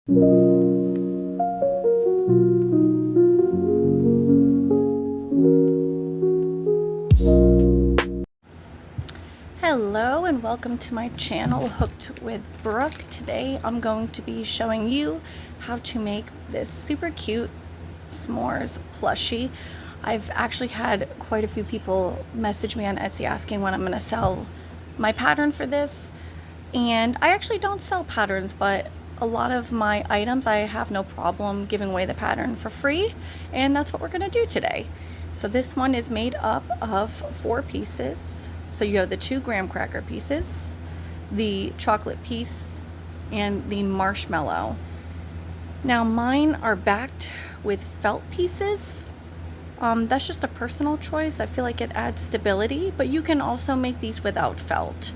Hello and welcome to my channel, Hooked with Brooke. Today I'm going to be showing you how to make this super cute s'mores plushie. I've actually had quite a few people message me on Etsy asking when I'm going to sell my pattern for this, and I actually don't sell patterns, but a lot of my items I have no problem giving away the pattern for free, and that's what we're going to do today. So this one is made up of 4 pieces. So you have the 2 graham cracker pieces, the chocolate piece, and the marshmallow. Now mine are backed with felt pieces. That's just a personal choice. I feel like it adds stability, but you can also make these without felt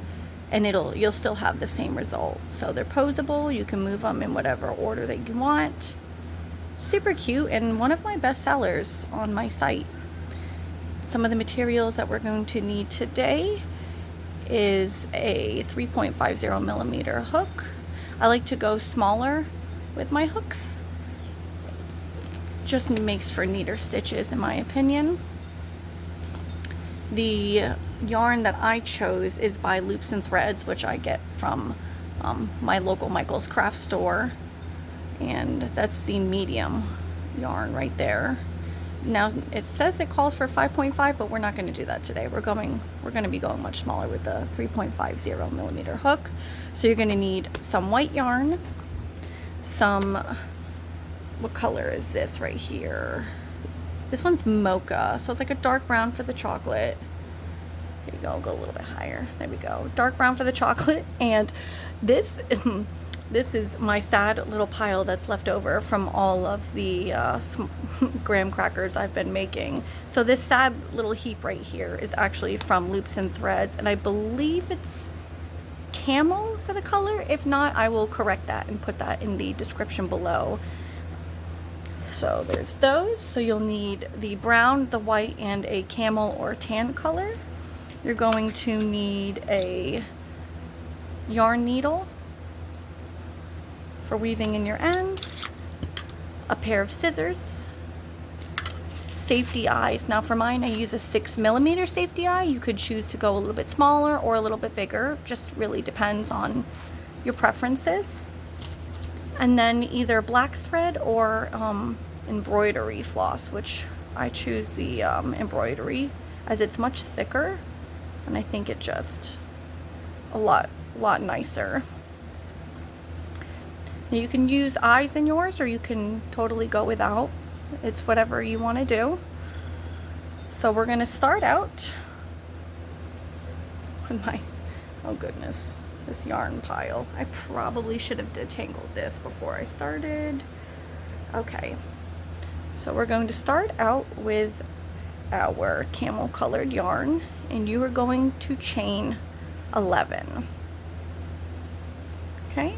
and you'll still have the same result. So they're posable, you can move them in whatever order that you want. Super cute, and one of my best sellers on my site. Some of the materials that we're going to need today is a 3.50 millimeter hook. I like to go smaller with my hooks. Just makes for neater stitches in my opinion. The yarn that I chose is by Loops and Threads, which I get from my local Michael's craft store, and that's the medium yarn right there. Now it says it calls for 5.5, but we're not going to do that today. We're going to be going much smaller with the 3.50 millimeter hook. So you're going to need some white yarn, what color is this right here? This one's mocha, so it's like a dark brown for the chocolate. Here you go, go a little bit higher. There we go. Dark brown for the chocolate, and this is my sad little pile that's left over from all of the graham crackers I've been making. So this sad little heap right here is actually from Loops and Threads, and I believe it's Camel for the color. If not, I will correct that and put that in the description below. So there's those. So you'll need the brown, the white, and a camel or tan color. You're going to need a yarn needle for weaving in your ends, a pair of scissors, safety eyes. Now for mine, I use a 6 millimeter safety eye. You could choose to go a little bit smaller or a little bit bigger, just really depends on your preferences. And then either black thread or embroidery floss, which I choose the embroidery as it's much thicker, and I think it just a lot nicer. You can use eyes in yours, or you can totally go without. It's whatever you want to do. So we're going to start out with my, oh goodness, this yarn pile. I probably should have detangled this before I started. Okay, so we're going to start out with our camel colored yarn, and you are going to chain 11. Okay.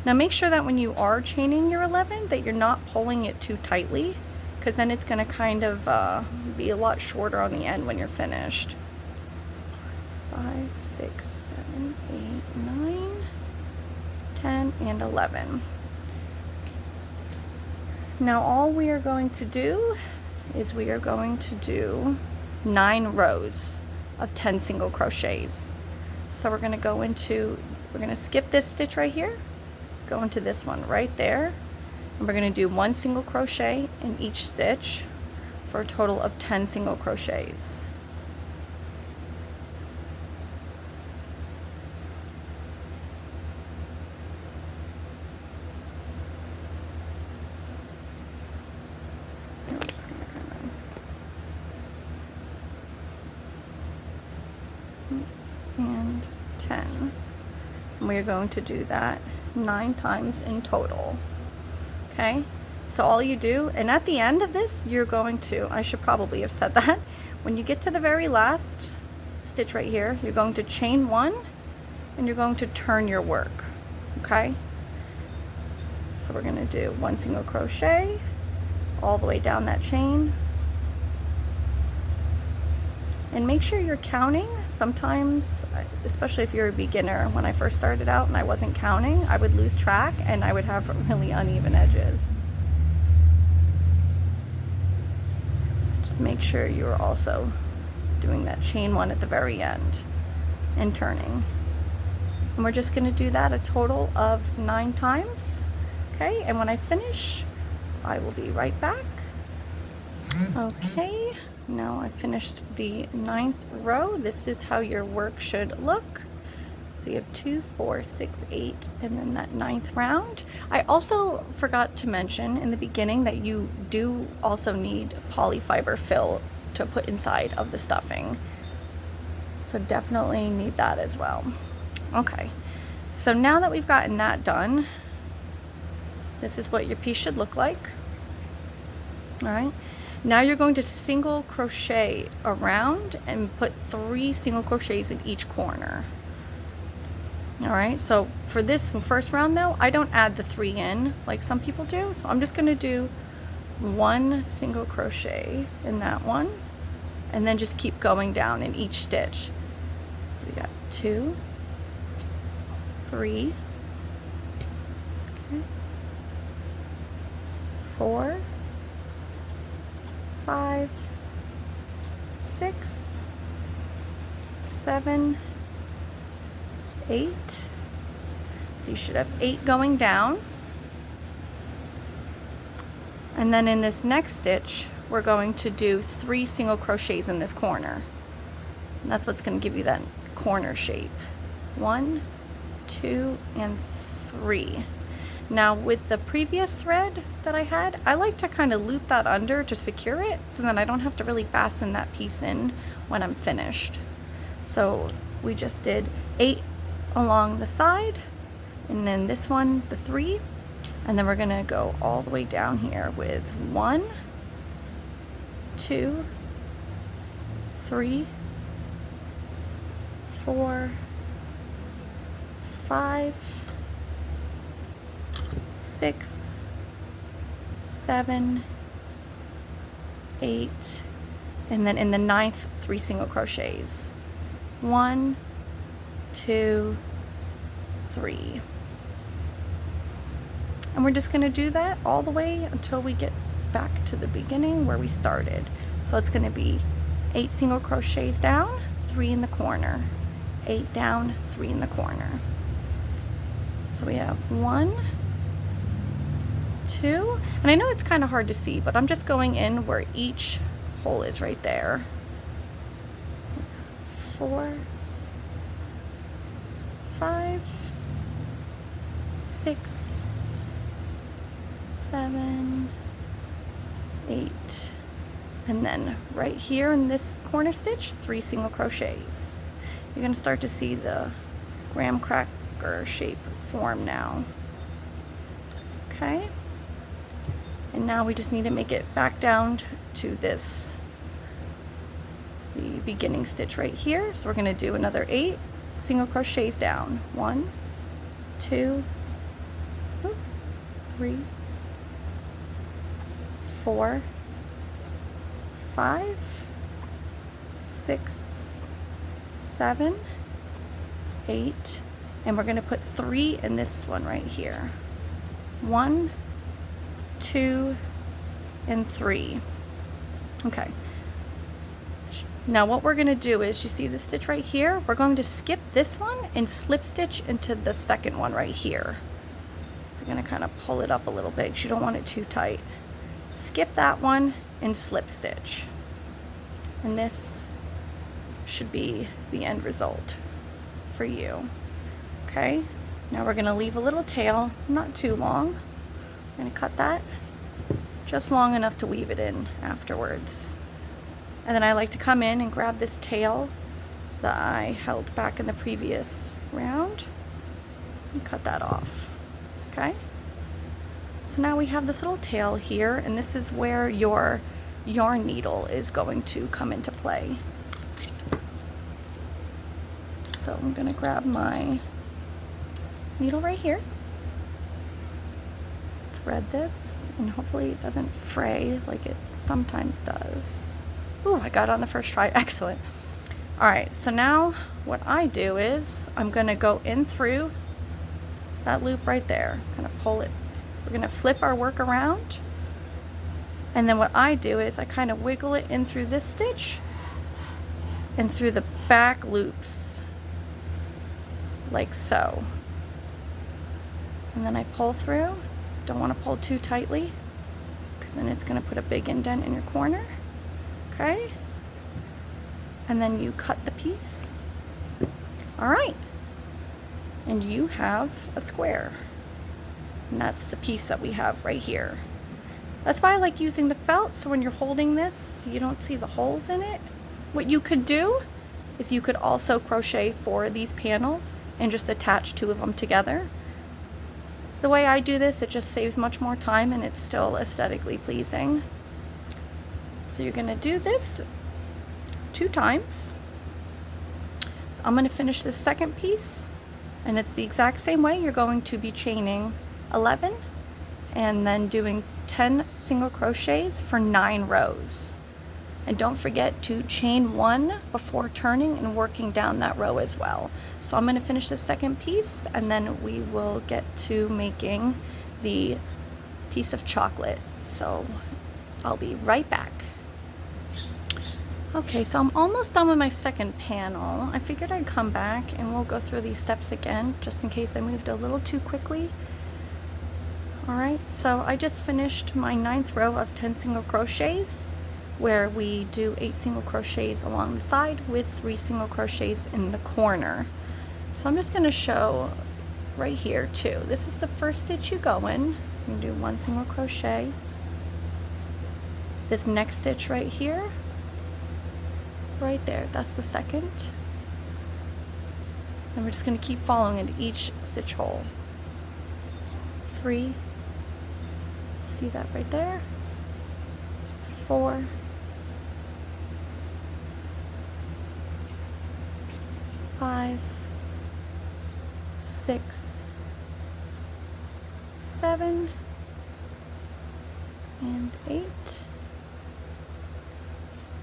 Now make sure that when you are chaining your 11 that you're not pulling it too tightly, because then it's going to kind of be a lot shorter on the end when you're finished. 5, 6, 7, 8, 9, 10, and 11. Now all we are going to do is we are going to do 9 rows of 10 single crochets. So we're going to skip this stitch right here, go into this one right there, and we're going to do 1 single crochet in each stitch for a total of 10 single crochets. And 10. And we're going to do that 9 times in total. Okay, so all you do, and at the end of this you're going to, I should probably have said that, when you get to the very last stitch right here, you're going to chain 1 and you're going to turn your work. Okay, so we're going to do 1 single crochet all the way down that chain, and make sure you're counting sometimes, especially if you're a beginner, when I first started out and I wasn't counting, I would lose track and I would have really uneven edges. So just make sure you're also doing that chain one at the very end and turning. And we're just going to do that a total of 9 times. Okay, and when I finish, I will be right back. Okay, now I finished the 9th row. This is how your work should look. So you have 2, 4, 6, 8, and then that 9th round. I also forgot to mention in the beginning that you do also need polyfiber fill to put inside of the stuffing. So definitely need that as well. Okay, so now that we've gotten that done, this is what your piece should look like. All right. Now you're going to single crochet around and put 3 single crochets in each corner. All right, so for this first round though, I don't add the 3 in like some people do. So I'm just going to do 1 single crochet in that one and then just keep going down in each stitch. So we got 2, 3, okay, 4, 5, 6, 7, 8. So you should have 8 going down. And then in this next stitch, we're going to do 3 single crochets in this corner. And that's what's going to give you that corner shape. 1, 2, and 3. Now with the previous thread that I had, I like to kind of loop that under to secure it so then I don't have to really fasten that piece in when I'm finished. So we just did 8 along the side, and then this one, the 3, and then we're gonna go all the way down here with 1, 2, 3, 4, 5, 6, 7, 8, and then in the 9th, 3 single crochets. 1, 2, 3. And we're just going to do that all the way until we get back to the beginning where we started. So it's going to be 8 single crochets down, 3 in the corner, 8 down, 3 in the corner. So we have 1, 2, and I know it's kind of hard to see, but I'm just going in where each hole is right there. 4, 5, 6, 7, 8, and then right here in this corner stitch, 3 single crochets. You're going to start to see the graham cracker shape form now. Okay, and now we just need to make it back down to this, the beginning stitch right here. So we're going to do another 8 single crochets down. 1, 2, 3, 4, 5, 6, 7, 8, and we're going to put 3 in this one right here. 1, 2, and 3. Okay. Now what we're going to do is, you see the stitch right here? We're going to skip this one and slip stitch into the second one right here. So you're going to kind of pull it up a little bit because you don't want it too tight. Skip that one and slip stitch. And this should be the end result for you. Okay, now we're going to leave a little tail, not too long. I'm going to cut that just long enough to weave it in afterwards. And then I like to come in and grab this tail that I held back in the previous round and cut that off. Okay, so now we have this little tail here, and this is where your yarn needle is going to come into play. So I'm going to grab my needle right here, thread this, and hopefully it doesn't fray like it sometimes does. Ooh, I got it on the first try. Excellent. All right, so now what I do is I'm gonna go in through that loop right there, kind of pull it. We're gonna flip our work around, and then what I do is I kind of wiggle it in through this stitch and through the back loops, like so. And then I pull through. Don't want to pull too tightly, because then it's gonna put a big indent in your corner, okay? And then you cut the piece. All right, and you have a square. And that's the piece that we have right here. That's why I like using the felt, so when you're holding this, you don't see the holes in it. What you could do is you could also crochet 4 of these panels and just attach 2 of them together. The way I do this, it just saves much more time and it's still aesthetically pleasing. So you're gonna do this 2 times. So I'm gonna finish this second piece, and it's the exact same way. You're going to be chaining 11 and then doing 10 single crochets for 9 rows. And don't forget to chain 1 before turning and working down that row as well. So I'm going to finish the second piece, and then we will get to making the piece of chocolate. So I'll be right back. Okay, so I'm almost done with my second panel. I figured I'd come back and we'll go through these steps again, just in case I moved a little too quickly. Alright, so I just finished my 9th row of 10 single crochets, where we do 8 single crochets along the side with 3 single crochets in the corner. So I'm just going to show right here too. This is the first stitch you go in. You do 1 single crochet. This next stitch right here, right there, that's the second. And we're just going to keep following into each stitch hole. 3, see that right there, 4, 5, 6, 7, and 8.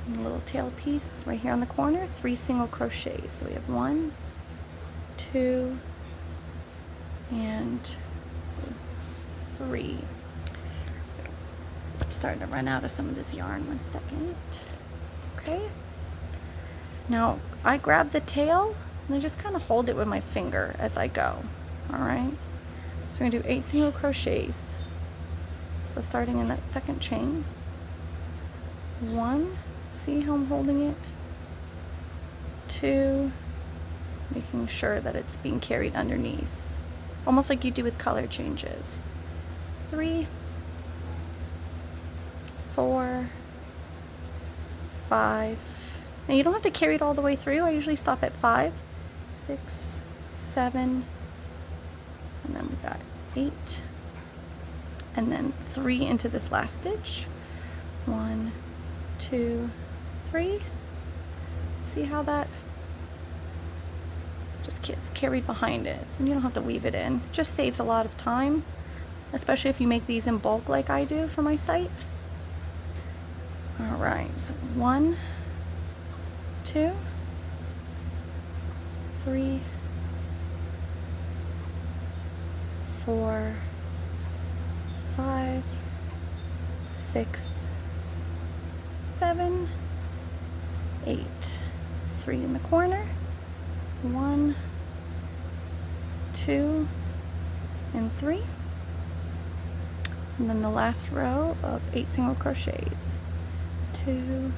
And a little tail piece right here on the corner, 3 single crochets. So we have 1, 2, and 3. Starting to run out of some of this yarn. 1 second. Okay. Now I grab the tail and I just kind of hold it with my finger as I go. Alright. So we're going to do 8 single crochets. So starting in that second chain. 1. See how I'm holding it? 2. Making sure that it's being carried underneath. Almost like you do with color changes. 3, 4, 5. Now you don't have to carry it all the way through. I usually stop at 5, 6, 7, and then we got 8, and then 3 into this last stitch. 1, 2, 3. See how that just gets carried behind it, so you don't have to weave it in. It just saves a lot of time, especially if you make these in bulk like I do for my site. Alright, so 1, 2, 3, 4, 5, 6, 7, 8. 3 in the corner. 1, 2, and 3. And then the last row of 8 single crochets. 2,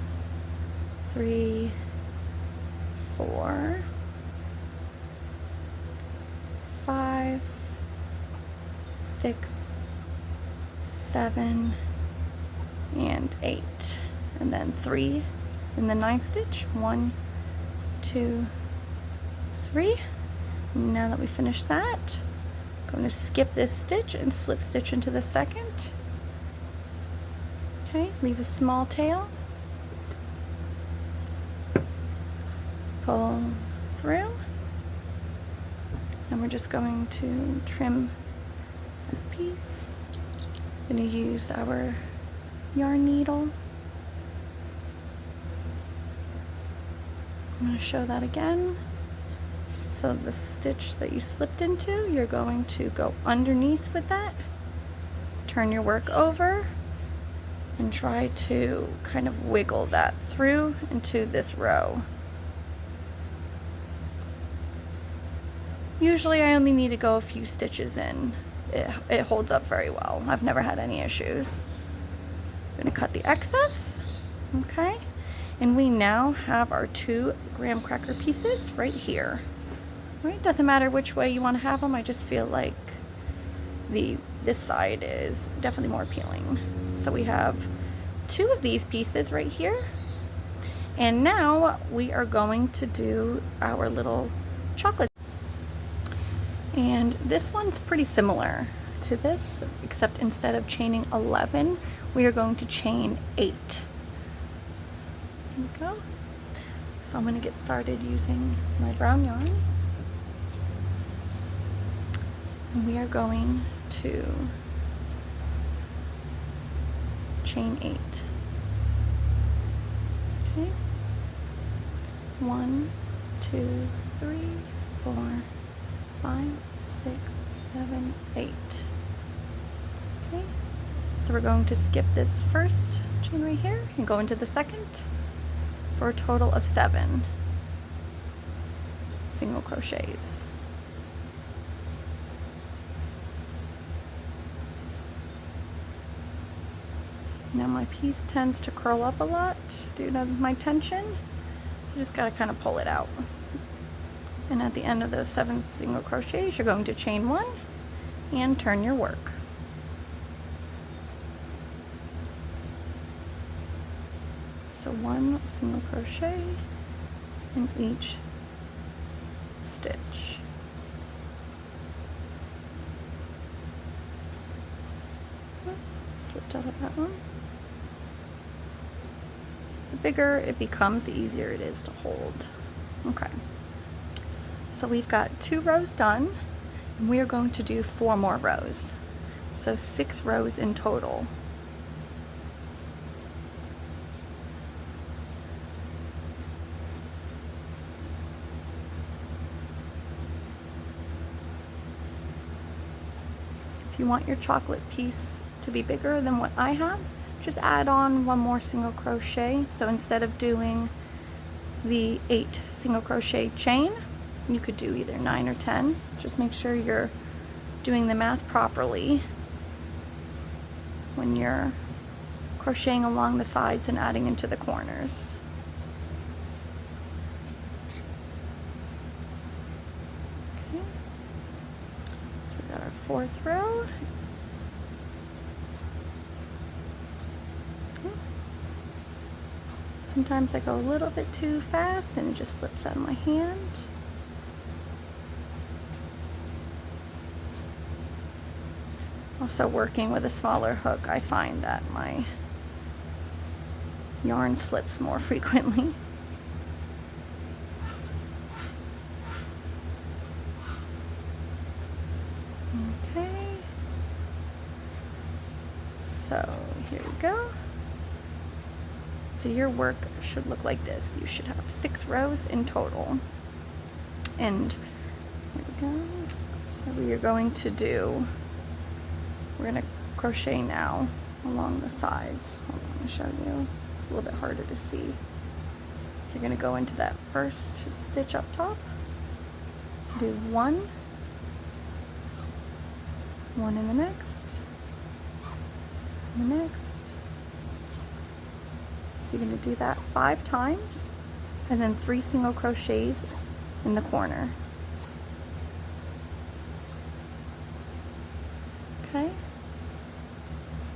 3, 4, 5, 6, 7, and 8. And then 3 in the 9th stitch. 1, 2, 3. Now that we finished that, I'm going to skip this stitch and slip stitch into the second. Okay, leave a small tail, pull through, and we're just going to trim that piece. I'm going to use our yarn needle. I'm going to show that again. So the stitch that you slipped into, you're going to go underneath with that, turn your work over, and try to kind of wiggle that through into this row. Usually I only need to go a few stitches in. It holds up very well. I've never had any issues. I'm going to cut the excess, okay? And we now have our 2 graham cracker pieces right here. Right? Doesn't matter which way you want to have them. I just feel like this side is definitely more appealing. So we have 2 of these pieces right here. And now we are going to do our little chocolate. And this one's pretty similar to this, except instead of chaining 11, we are going to chain 8. There we go. So I'm going to get started using my brown yarn. And we are going to chain 8. Okay. 1, 2, 3, 4, 5, 6, 7, 8. Okay. So we're going to skip this first chain right here and go into the second for a total of 7 single crochets. Now my piece tends to curl up a lot due to my tension, so just gotta kind of pull it out. And at the end of those 7 single crochets, you're going to chain 1 and turn your work. So 1 single crochet in each stitch. Slipped out of that one. The bigger it becomes, the easier it is to hold. Okay. So we've got 2 rows done, and we are going to do 4 more rows. So 6 rows in total. If you want your chocolate piece to be bigger than what I have, just add on 1 more single crochet. So instead of doing the 8 single crochet chain, you could do either 9 or 10. Just make sure you're doing the math properly when you're crocheting along the sides and adding into the corners. Okay. So we got our 4th row. Sometimes I go a little bit too fast and it just slips out of my hand. Also, working with a smaller hook, I find that my yarn slips more frequently. Okay. So here we go. So your work should look like this. You should have 6 rows in total. And here we go. So we are going to do, we're going to crochet now along the sides. Hold on, let me show you. It's a little bit harder to see. So you're going to go into that first stitch up top. So do 1, 1 in the next, the next. So you're going to do that 5 times, and then 3 single crochets in the corner. Okay.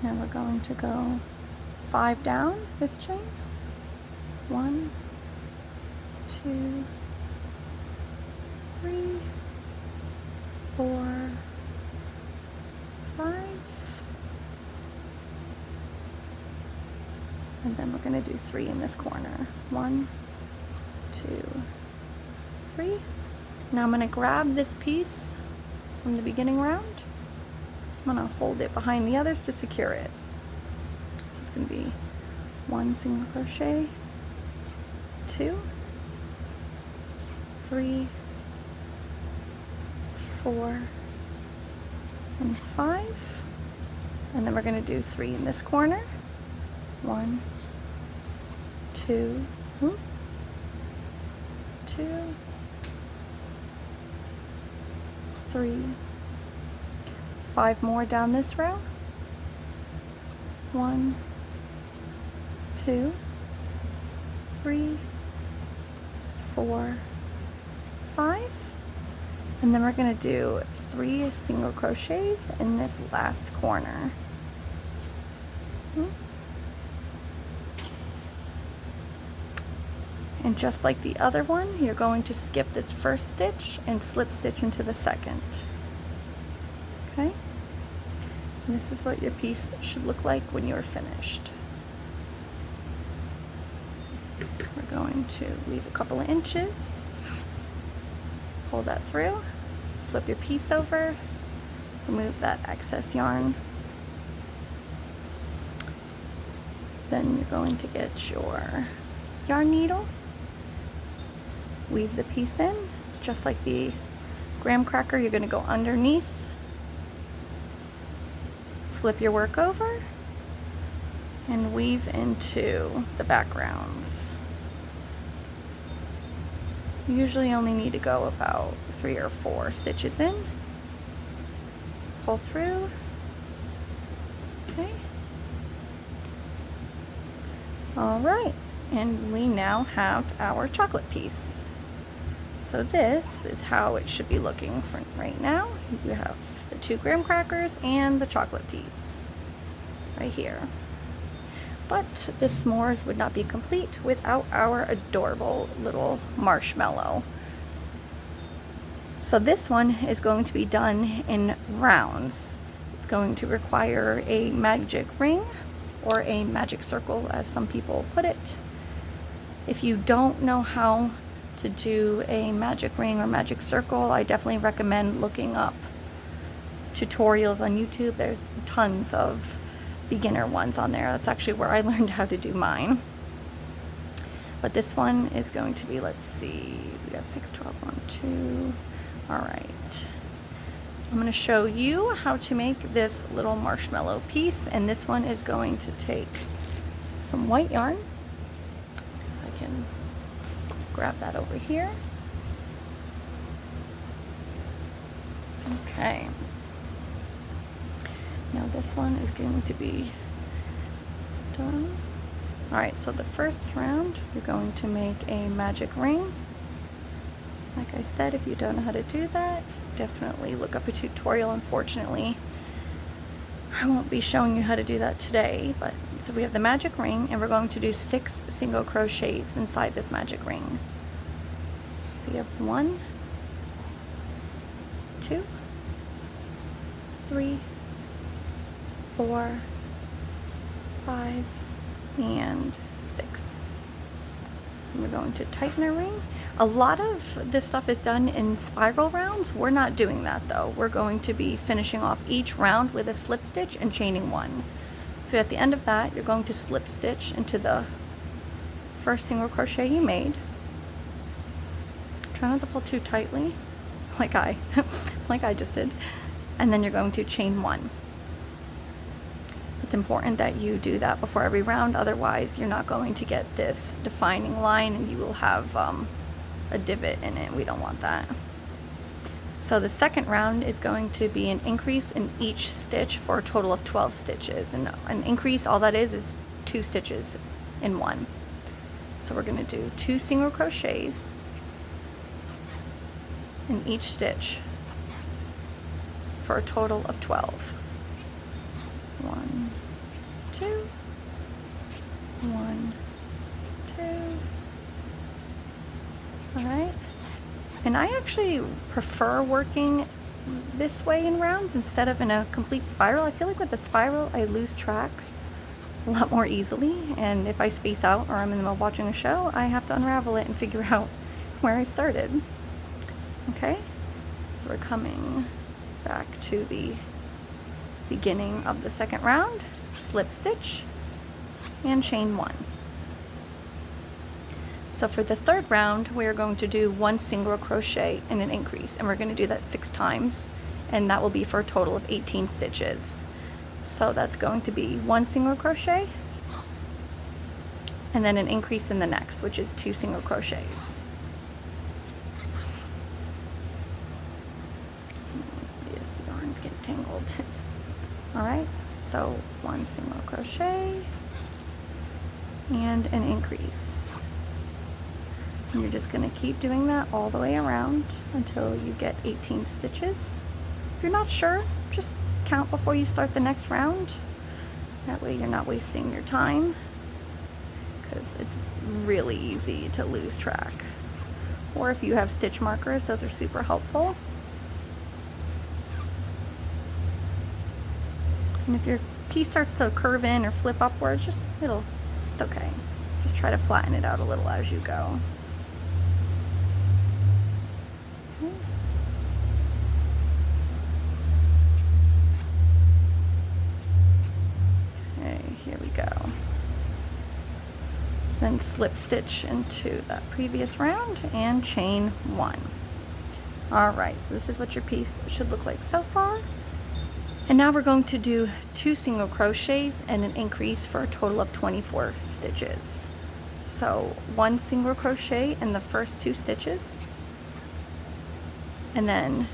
Now we're going to go 5 down this chain. 1, 2, 3, 4, 5. And then we're going to do 3 in this corner. 1, 2, 3. Now I'm going to grab this piece from the beginning round. I'm going to hold it behind the others to secure it. So it's going to be 1 single crochet, 2, 3, 4, and 5. And then we're going to do 3 in this corner. 1, 2, 2, 3, 5 more down this row. 1, 2, 3, 4, 5. And then we're going to do 3 single crochets in this last corner. And just like the other one, you're going to skip this first stitch and slip stitch into the second. Okay? And this is what your piece should look like when you're finished. We're going to leave a couple of inches, pull that through, flip your piece over, remove that excess yarn. Then you're going to get your yarn needle, weave the piece in. It's just like the graham cracker. You're going to go underneath, flip your work over, and weave into the backgrounds. You usually only need to go about 3 or 4 stitches in. Pull through. Okay. All right, and we now have our chocolate piece. So this is how it should be looking for right now. You have the 2 graham crackers and the chocolate piece right here. But the s'mores would not be complete without our adorable little marshmallow. So this one is going to be done in rounds. It's going to require a magic ring, or a magic circle as some people put it. If you don't know how to do a magic ring or magic circle, I definitely recommend looking up tutorials on YouTube. There's tons of beginner ones on there. That's actually where I learned how to do mine. But this one is going to be, let's see, we got 6, 12, 1, 2. All right. I'm going to show you how to make this little marshmallow piece, and this one is going to take some white yarn. I can grab that over here. Okay. Now this one is going to be done. All right, so the first round, you're going to make a magic ring. Like I said, if you don't know how to do that, definitely look up a tutorial. Unfortunately, I won't be showing you how to do that today, but so we have the magic ring, and we're going to do 6 single crochets inside this magic ring. So you have 1, 2, 3, 4, 5, and 6. And we're going to tighten our ring. A lot of this stuff is done in spiral rounds. We're not doing that though. We're going to be finishing off each round with a slip stitch and chaining 1. So at the end of that, you're going to slip stitch into the first single crochet you made. Try not to pull too tightly, like I just did. And then you're going to chain 1. It's important that you do that before every round, otherwise you're not going to get this defining line and you will have a divot in it. We don't want that. So the second round is going to be an increase in each stitch for a total of 12 stitches. And an increase, all that is 2 stitches in one. So we're going to do 2 single crochets in each stitch for a total of 12. 1, 2, 1, 2. All right. And I actually prefer working this way in rounds instead of in a complete spiral. I feel like with the spiral, I lose track a lot more easily. And if I space out or I'm in the middle of watching a show, I have to unravel it and figure out where I started. Okay. So we're coming back to the beginning of the second round, slip stitch and chain 1. So for the third round, we're going to do 1 single crochet and an increase, and we're going to do that 6 times, and that will be for a total of 18 stitches. So that's going to be 1 single crochet and then an increase in the next, which is 2 single crochets. This yarn's getting tangled. All right, so 1 single crochet and an increase. And you're just going to keep doing that all the way around until you get 18 stitches. If you're not sure, just count before you start the next round. That way you're not wasting your time, because it's really easy to lose track. Or if you have stitch markers, those are super helpful. And if your piece starts to curve in or flip upwards, it's okay. Just try to flatten it out a little as you go. Okay, here we go. Then slip stitch into that previous round and chain 1. All right, so this is what your piece should look like so far. And now we're going to do 2 single crochets and an increase for a total of 24 stitches. So 1 single crochet in the first 2 stitches, and then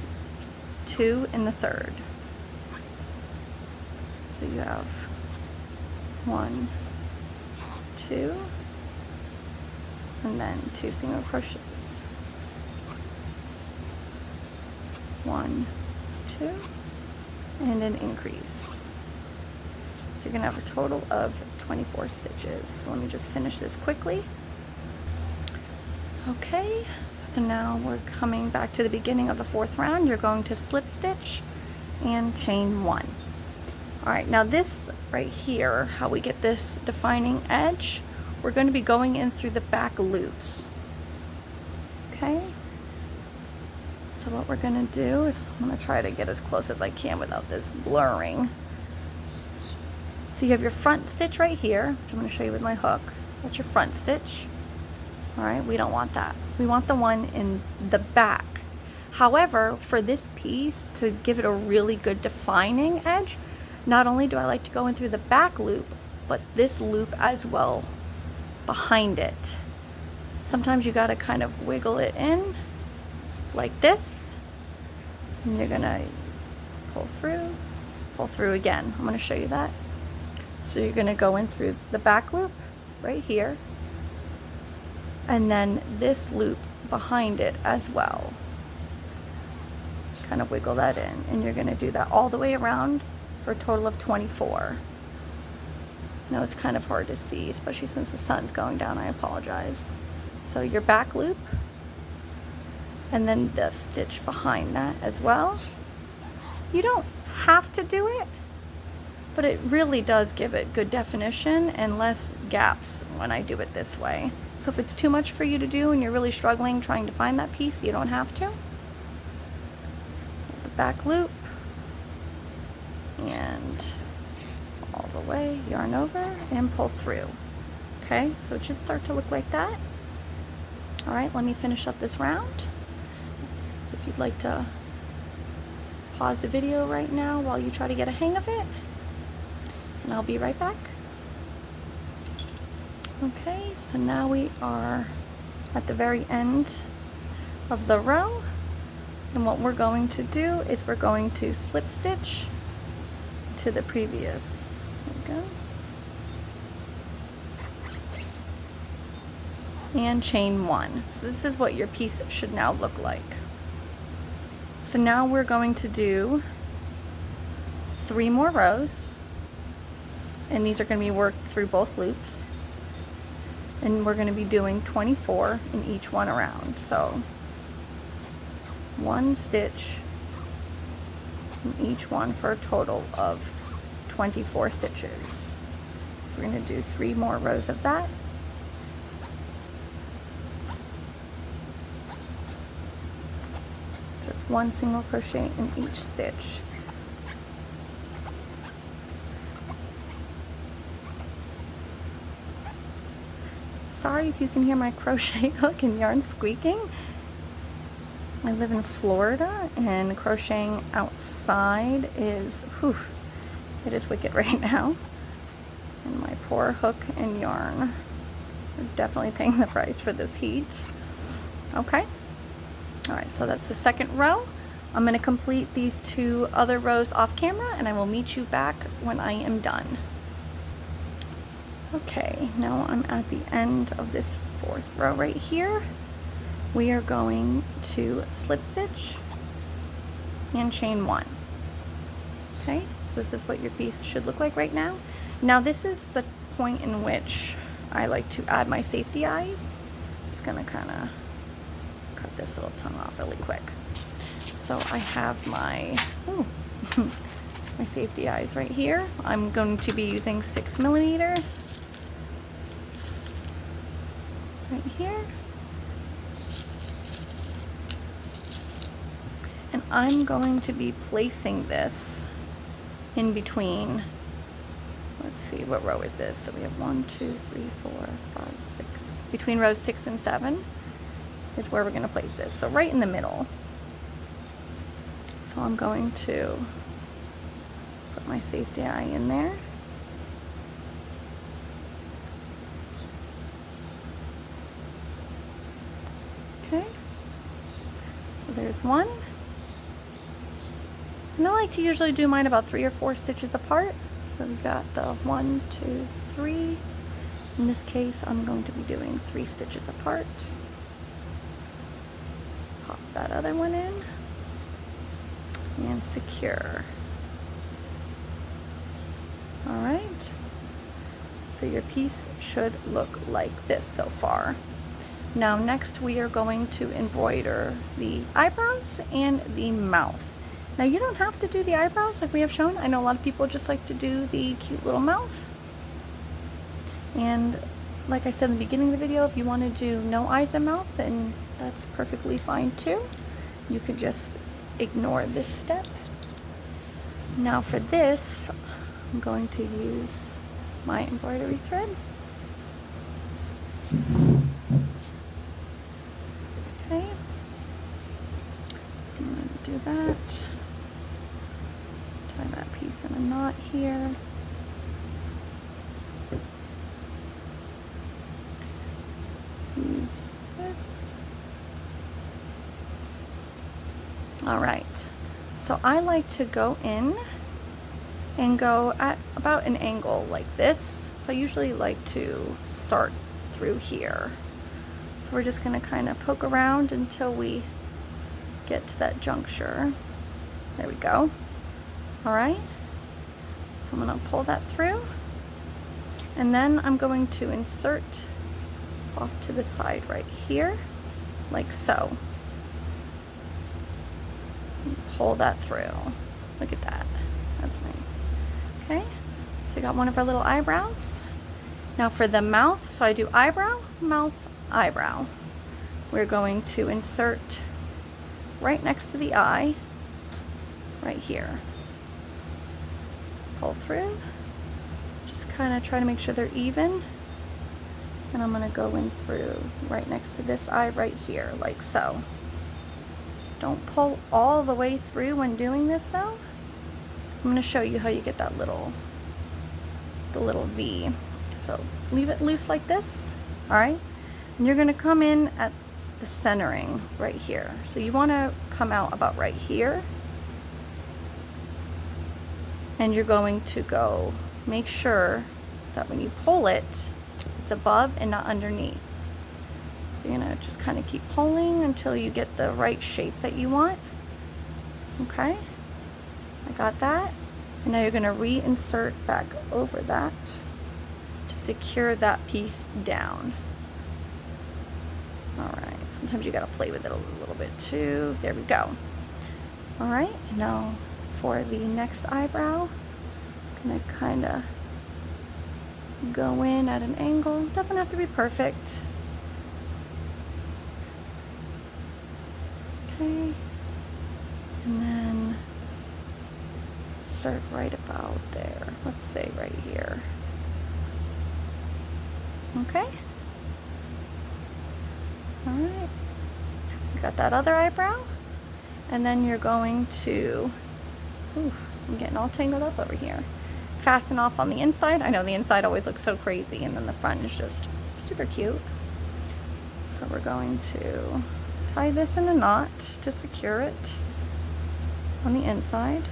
2 in the third. So you have 1, 2, and then 2 single crochets. 1, 2, and an increase. So you're going to have a total of 24 stitches. So let me just finish this quickly. Okay, so now we're coming back to the beginning of the 4th round. You're going to slip stitch and chain 1. All right, now this right here, how we get this defining edge, we're going to be going in through the back loops. Okay, so what we're going to do is, I'm going to try to get as close as I can without this blurring. So you have your front stitch right here, which I'm going to show you with my hook. That's your front stitch. All right, we don't want that. We want the one in the back. However, for this piece, to give it a really good defining edge, not only do I like to go in through the back loop, but this loop as well behind it. Sometimes you got to kind of wiggle it in like this, and you're gonna pull through again. I'm going to show you that. So you're going to go in through the back loop right here, and then this loop behind it as well. Kind of wiggle that in, and you're going to do that all the way around for a total of 24. Now it's kind of hard to see, especially since the sun's going down. I apologize. So your back loop, and then the stitch behind that as well. You don't have to do it, but it really does give it good definition and less gaps when I do it this way. So if it's too much for you to do and you're really struggling trying to find that piece, you don't have to. So the back loop, and all the way, yarn over and pull through. Okay, so it should start to look like that. All right, let me finish up this round. So if you'd like to pause the video right now while you try to get a hang of it, and I'll be right back. Okay, so now we are at the very end of the row, and what we're going to do is we're going to slip stitch to the previous. There we go. And chain 1. So this is what your piece should now look like. So now we're going to do 3 more rows, and these are going to be worked through both loops, and we're going to be doing 24 in each one around. So 1 stitch in each one for a total of 24 stitches. So we're going to do 3 more rows of that. Just 1 single crochet in each stitch. sorry if you can hear my crochet hook and yarn squeaking. I live in Florida, and crocheting outside is, whew, it is wicked right now. And my poor hook and yarn are definitely paying the price for this heat. Okay. All right, so that's the second row. I'm going to complete these 2 other rows off camera, and I will meet you back when I am done. Okay, now I'm at the end of this 4th row right here. We are going to slip stitch and chain 1. Okay, so this is what your piece should look like right now. Now this is the point in which I like to add my safety eyes. Just gonna kind of cut this little tongue off really quick. So I have my my safety eyes right here. I'm going to be using 6mm right here. And I'm going to be placing this in between, let's see, what row is this? So we have 1, 2, 3, 4, 5, 6. Between rows 6 and 7 is where we're going to place this. So right in the middle. So I'm going to put my safety eye in there. Okay. So there's one. And I like to usually do mine about 3 or 4 stitches apart. So we've got the 1, 2, 3. In this case, I'm going to be doing 3 stitches apart. Pop that other one in and secure. All right. So your piece should look like this so far. Now next we are going to embroider the eyebrows and the mouth. Now you don't have to do the eyebrows like we have shown. I know a lot of people just like to do the cute little mouth. And like I said in the beginning of the video, if you want to do no eyes and mouth, then that's perfectly fine too. You could just ignore this step. Now for this, I'm going to use my embroidery thread. Okay. So I'm going to do that. Tie that piece in a knot here. Use this. All right. So I like to go in and go at about an angle like this. So I usually like to start through here. So we're just going to kind of poke around until we get to that juncture. There we go. All right, so I'm going to pull that through, and then I'm going to insert off to the side right here, like so. And pull that through. Look at that. That's nice. Okay, so we got one of our little eyebrows. Now for the mouth, so I do eyebrow, mouth, eyebrow. We're going to insert right next to the eye, right here. Pull through, just kind of try to make sure they're even, and I'm going to go in through right next to this eye right here, like so. Don't pull all the way through when doing this though. So I'm going to show you how you get that little V. So leave it loose like this, all right, and you're going to come in at the centering right here. So you want to come out about right here. And you're going to go make sure that when you pull it, it's above and not underneath. So you're gonna just kind of keep pulling until you get the right shape that you want. Okay, I got that. And now you're gonna reinsert back over that to secure that piece down. All right, sometimes you gotta play with it a little bit too. There we go. All right, now for the next eyebrow, I'm gonna kind of go in at an angle. Doesn't have to be perfect. Okay, and then start right about there. Let's say right here. Okay, Alright, you got that other eyebrow, and then you're going to, ooh, I'm getting all tangled up over here. Fasten off on the inside. I know the inside always looks so crazy, and then the front is just super cute. So we're going to tie this in a knot to secure it on the inside.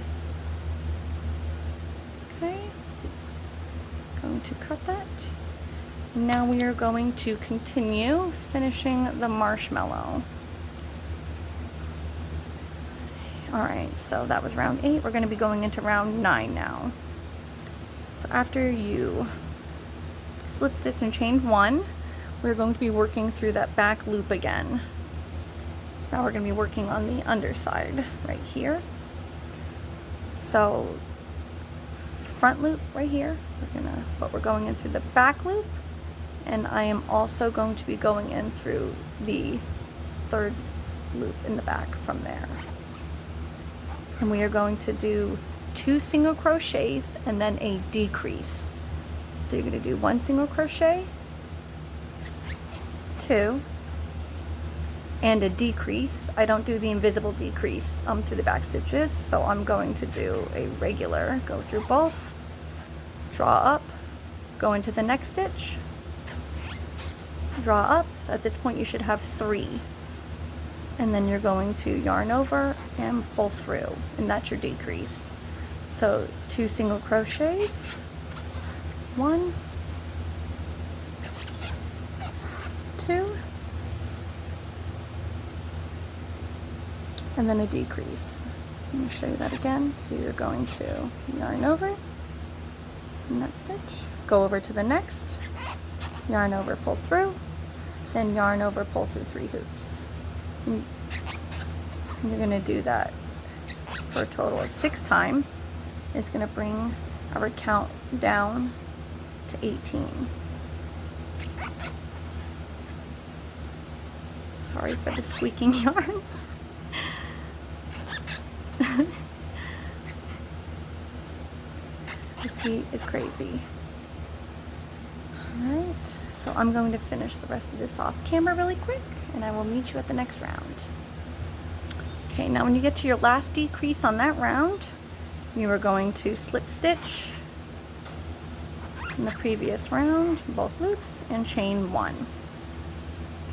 Okay, going to cut that. Now we are going to continue finishing the marshmallow. Alright, so that was round 8. We're going to be going into round 9 now. So after you slip stitch and chain 1, we're going to be working through that back loop again. So now we're going to be working on the underside right here. So front loop right here, but we're going in through the back loop, and I am also going to be going in through the third loop in the back from there. And we are going to do 2 single crochets and then a decrease. So you're going to do 1 single crochet, 2, and a decrease. I don't do the invisible decrease through the back stitches, so I'm going to do a regular, go through both, draw up, go into the next stitch, draw up. At this point you should have 3, and then you're going to yarn over and pull through, and that's your decrease. So 2 single crochets, 1, 2, and then a decrease. Let me show you that again. So you're going to yarn over in that stitch, go over to the next, yarn over, pull through, then yarn over, pull through 3 hoops. And you're going to do that for a total of 6 times. It's going to bring our count down to 18. Sorry for the squeaking yarn. This heat is crazy. Alright, so I'm going to finish the rest of this off camera really quick, and I will meet you at the next round. Okay, now when you get to your last decrease on that round, you are going to slip stitch in the previous round, both loops, and chain 1.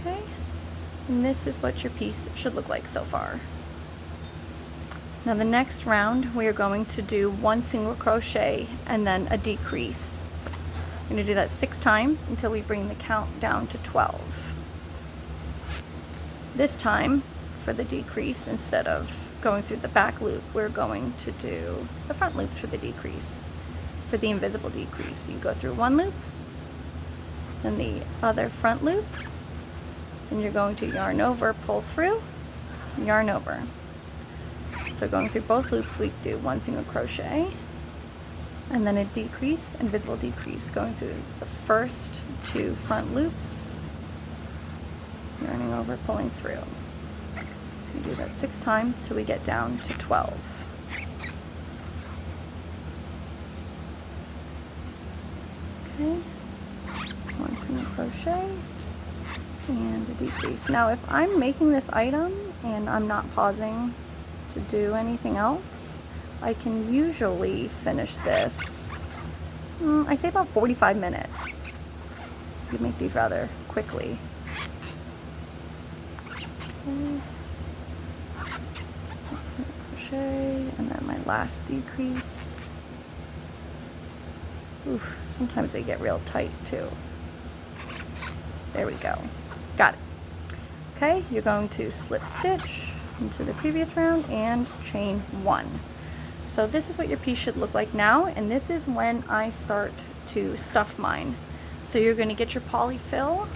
Okay, and this is what your piece should look like so far. Now the next round we are going to do 1 single crochet and then a decrease. We're going to do that 6 times until we bring the count down to 12. This time for the decrease, instead of going through the back loop, we're going to do the front loops for the decrease. For the invisible decrease, you go through 1 loop, then the other front loop, and you're going to yarn over, pull through, yarn over. So going through both loops, we do 1 single crochet and then a decrease, invisible decrease, going through the first 2 front loops, yarning over, pulling through. So we do that 6 times till we get down to 12. Okay, 1 single crochet and a decrease. Now if I'm making this item and I'm not pausing to do anything else, I can usually finish this, I say about 45 minutes. You make these rather quickly. Okay. Single crochet, and then my last decrease. Oof, sometimes they get real tight too. There we go. Got it. Okay, you're going to slip stitch into the previous round and chain 1. So this is what your piece should look like now, and this is when I start to stuff mine. So you're going to get your polyfill.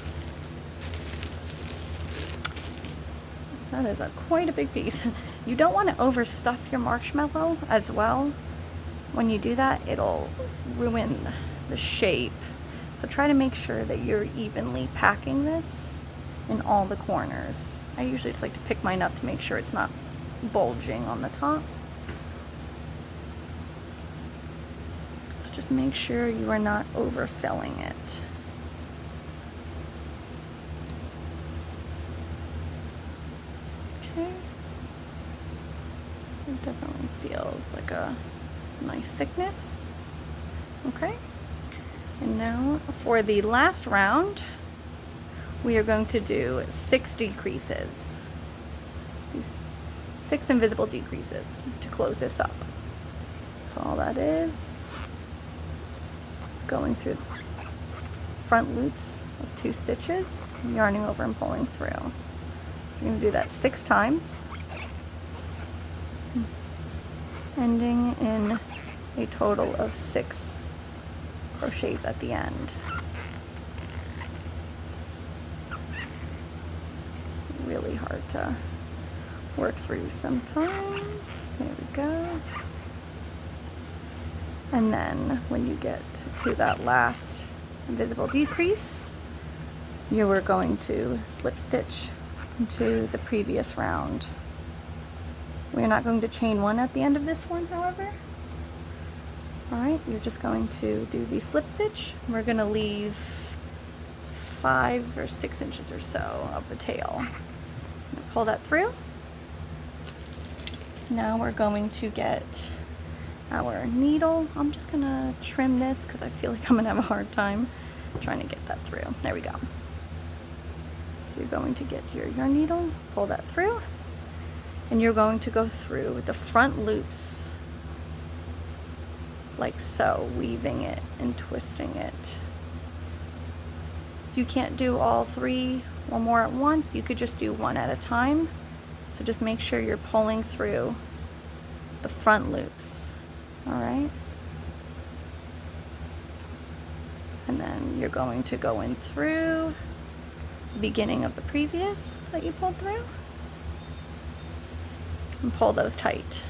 That is quite a big piece. You don't want to overstuff your marshmallow as well. When you do that, it'll ruin the shape. So try to make sure that you're evenly packing this in all the corners. I usually just like to pick mine up to make sure it's not bulging on the top. So just make sure you are not overfilling it. a nice thickness. Okay, and now for the last round, we are going to do 6 decreases. These 6 invisible decreases to close this up. So all that is going through front loops of 2 stitches, yarning over and pulling through. So you're going to do that 6 times, ending in a total of 6 crochets at the end. Really hard to work through sometimes. There we go. And then when you get to that last invisible decrease, you are going to slip stitch into the previous round. We're not going to chain 1 at the end of this one, however. Alright, you're just going to do the slip stitch. We're going to leave 5 or 6 inches or so of the tail. Pull that through. Now we're going to get our needle. I'm just going to trim this because I feel like I'm going to have a hard time trying to get that through. There we go. So you're going to get your yarn needle, pull that through, and you're going to go through the front loops like so, weaving it and twisting it. You can't do all 3 or more at once. You could just do 1 at a time. So just make sure you're pulling through the front loops. All right. And then you're going to go in through the beginning of the previous that you pulled through and pull those tight.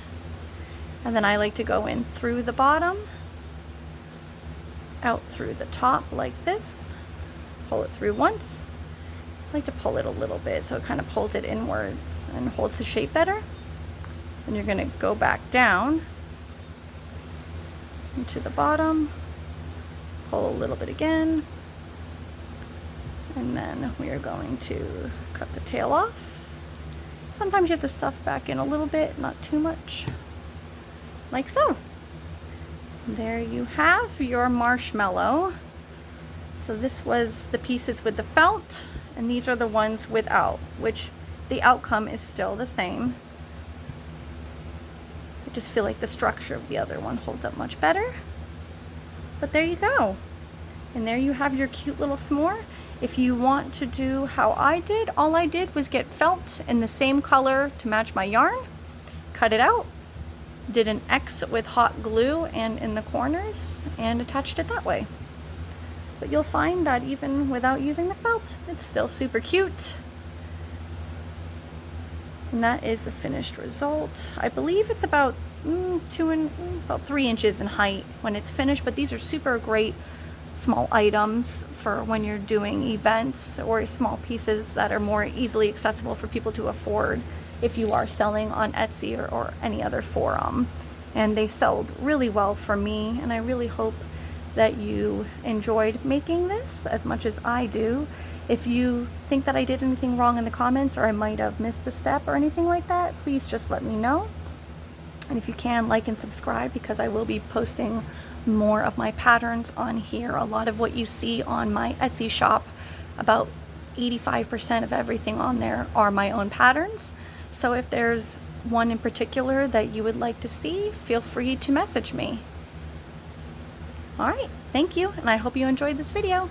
And then I like to go in through the bottom, out through the top like this, pull it through once. I like to pull it a little bit so it kind of pulls it inwards and holds the shape better. Then you're going to go back down into the bottom, pull a little bit again, and then we are going to cut the tail off. Sometimes you have to stuff back in a little bit, not too much, like so. There you have your marshmallow. So this was the pieces with the felt, and these are the ones without, which the outcome is still the same. I just feel like the structure of the other one holds up much better. But there you go. And there you have your cute little s'more. If you want to do how I did, all I did was get felt in the same color to match my yarn, cut it out, did an X with hot glue and in the corners, and attached it that way. But you'll find that even without using the felt, it's still super cute. And that is the finished result. I believe it's about about 3 inches in height when it's finished, but these are super great small items for when you're doing events or small pieces that are more easily accessible for people to afford if you are selling on Etsy or any other forum. And they sold really well for me, and I really hope that you enjoyed making this as much as I do. If you think that I did anything wrong in the comments or I might have missed a step or anything like that, please just let me know. And if you can, like and subscribe, because I will be posting more of my patterns on here. A lot of what you see on my Etsy shop, about 85% of everything on there are my own patterns. So if there's one in particular that you would like to see, feel free to message me. All right, thank you, and I hope you enjoyed this video.